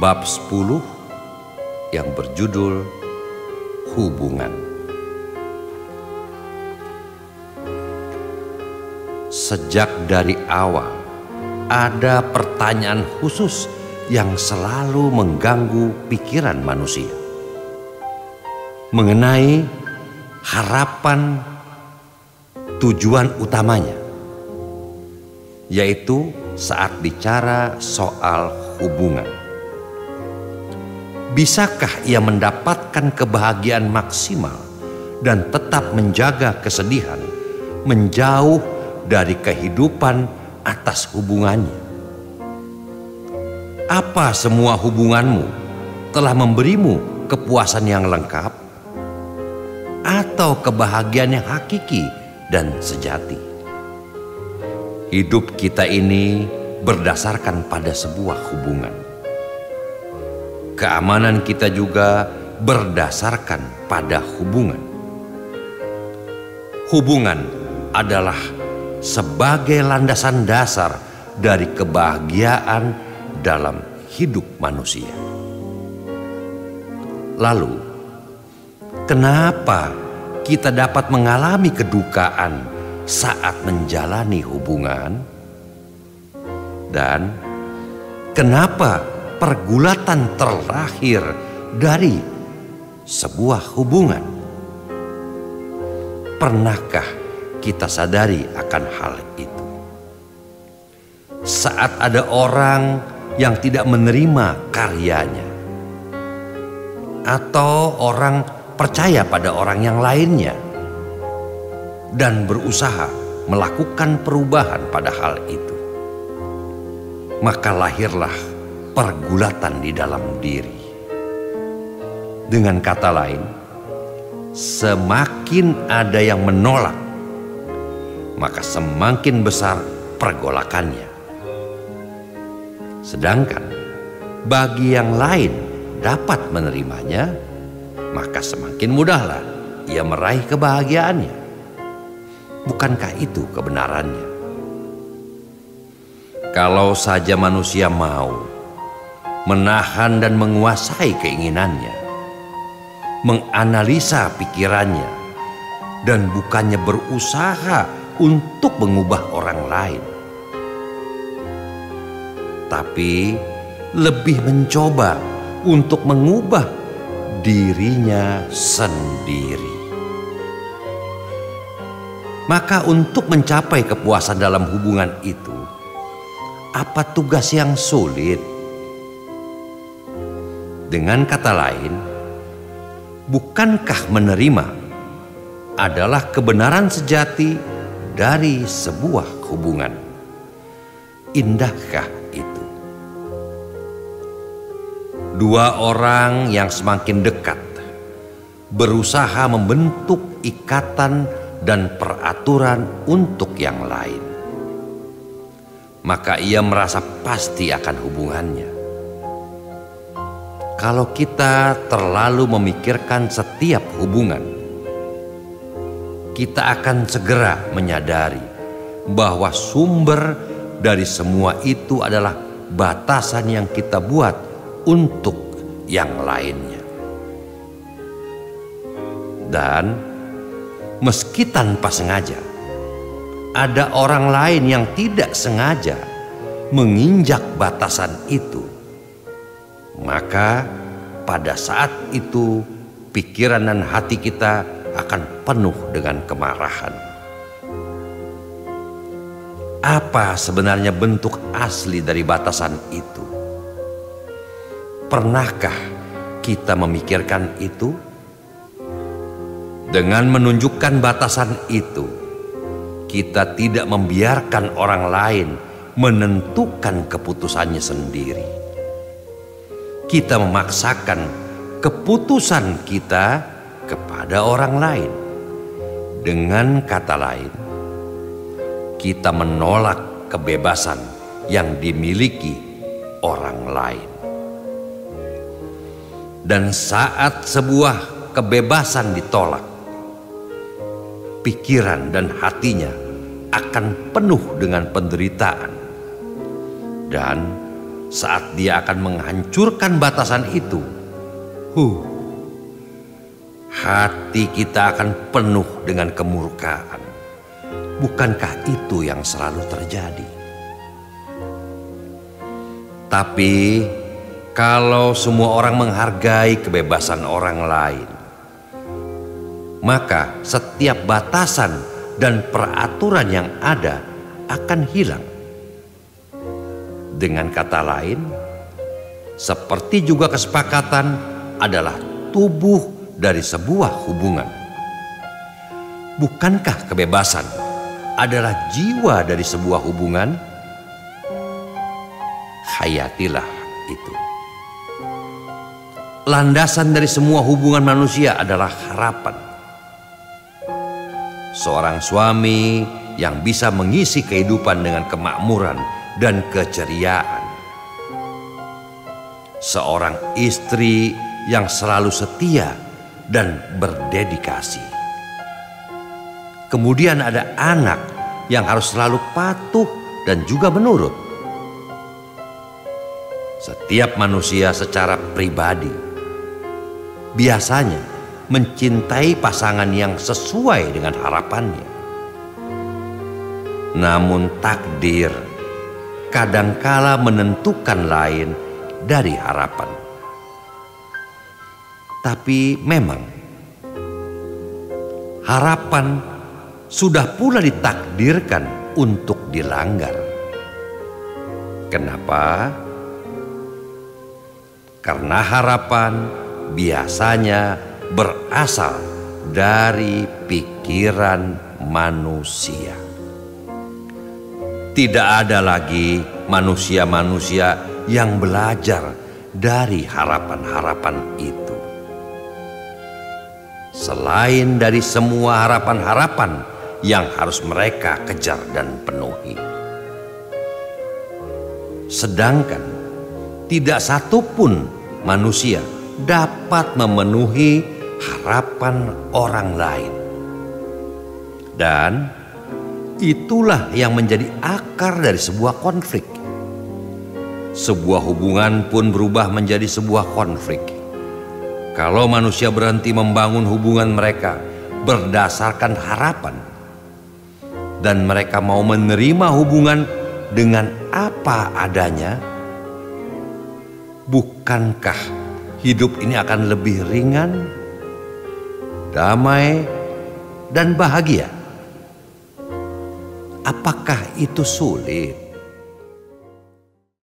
bab 10 yang berjudul Hubungan. Sejak dari awal ada pertanyaan khusus yang selalu mengganggu pikiran manusia mengenai harapan tujuan utamanya, yaitu saat bicara soal hubungan. Bisakah ia mendapatkan kebahagiaan maksimal dan tetap menjaga kesedihan menjauh dari kehidupan atas hubungannya? Apa semua hubunganmu telah memberimu kepuasan yang lengkap atau kebahagiaan yang hakiki dan sejati? Hidup kita ini berdasarkan pada sebuah hubungan. Keamanan kita juga berdasarkan pada hubungan. Hubungan adalah sebagai landasan dasar dari kebahagiaan dalam hidup manusia. Lalu, kenapa kita dapat mengalami kedukaan saat menjalani hubungan? Dan kenapa pergulatan terlahir dari sebuah hubungan? Pernahkah kita sadari akan hal itu? Saat ada orang yang tidak menerima karyanya, atau orang percaya pada orang yang lainnya dan berusaha melakukan perubahan pada hal itu, maka lahirlah pergulatan di dalam diri. Dengan kata lain, semakin ada yang menolak, maka semakin besar pergolakannya. Sedangkan bagi yang lain dapat menerimanya, maka semakin mudahlah ia meraih kebahagiaannya. Bukankah itu kebenarannya? Kalau saja manusia mau menahan dan menguasai keinginannya, menganalisa pikirannya, dan bukannya berusaha untuk mengubah orang lain, tapi lebih mencoba untuk mengubah dirinya sendiri. Maka untuk mencapai kepuasan dalam hubungan itu, apa tugas yang sulit? Dengan kata lain, bukankah menerima adalah kebenaran sejati dari sebuah hubungan? Indahkah itu? Dua orang yang semakin dekat berusaha membentuk ikatan dan peraturan untuk yang lain, maka ia merasa pasti akan hubungannya. Kalau kita terlalu memikirkan setiap hubungan, kita akan segera menyadari bahwa sumber dari semua itu adalah batasan yang kita buat untuk yang lainnya. Dan meski tanpa sengaja, ada orang lain yang tidak sengaja menginjak batasan itu, maka pada saat itu pikiran dan hati kita akan penuh dengan kemarahan. Apa sebenarnya bentuk asli dari batasan itu? Pernahkah kita memikirkan itu? Dengan menunjukkan batasan itu, kita tidak membiarkan orang lain menentukan keputusannya sendiri. Kita memaksakan keputusan kita kepada orang lain. Dengan kata lain, kita menolak kebebasan yang dimiliki orang lain. Dan saat sebuah kebebasan ditolak, pikiran dan hatinya akan penuh dengan penderitaan. Dan saat Dia akan menghancurkan batasan itu, hati kita akan penuh dengan kemurkaan. Bukankah itu yang selalu terjadi? Tapi kalau semua orang menghargai kebebasan orang lain, maka setiap batasan dan peraturan yang ada akan hilang. Dengan kata lain, seperti juga kesepakatan adalah tubuh dari sebuah hubungan. Bukankah kebebasan adalah jiwa dari sebuah hubungan? Hayatilah itu. Landasan dari semua hubungan manusia adalah harapan. Seorang suami yang bisa mengisi kehidupan dengan kemakmuran dan keceriaan. Seorang istri yang selalu setia dan berdedikasi. Kemudian ada anak yang harus selalu patuh dan juga menurut. Setiap manusia secara pribadi biasanya mencintai pasangan yang sesuai dengan harapannya. Namun takdir kadangkala menentukan lain dari harapan. Tapi memang harapan sudah pula ditakdirkan untuk dilanggar. Kenapa? Karena harapan biasanya berasal dari pikiran manusia. Tidak ada lagi manusia-manusia yang belajar dari harapan-harapan itu. Selain dari semua harapan-harapan yang harus mereka kejar dan penuhi. Sedangkan tidak satupun manusia dapat memenuhi harapan orang lain. Dan itulah yang menjadi akar dari sebuah konflik. Sebuah hubungan pun berubah menjadi sebuah konflik kalau manusia berhenti membangun hubungan mereka berdasarkan harapan, dan mereka mau menerima hubungan dengan apa adanya. Bukankah hidup ini akan lebih ringan, damai, dan bahagia? Apakah itu sulit?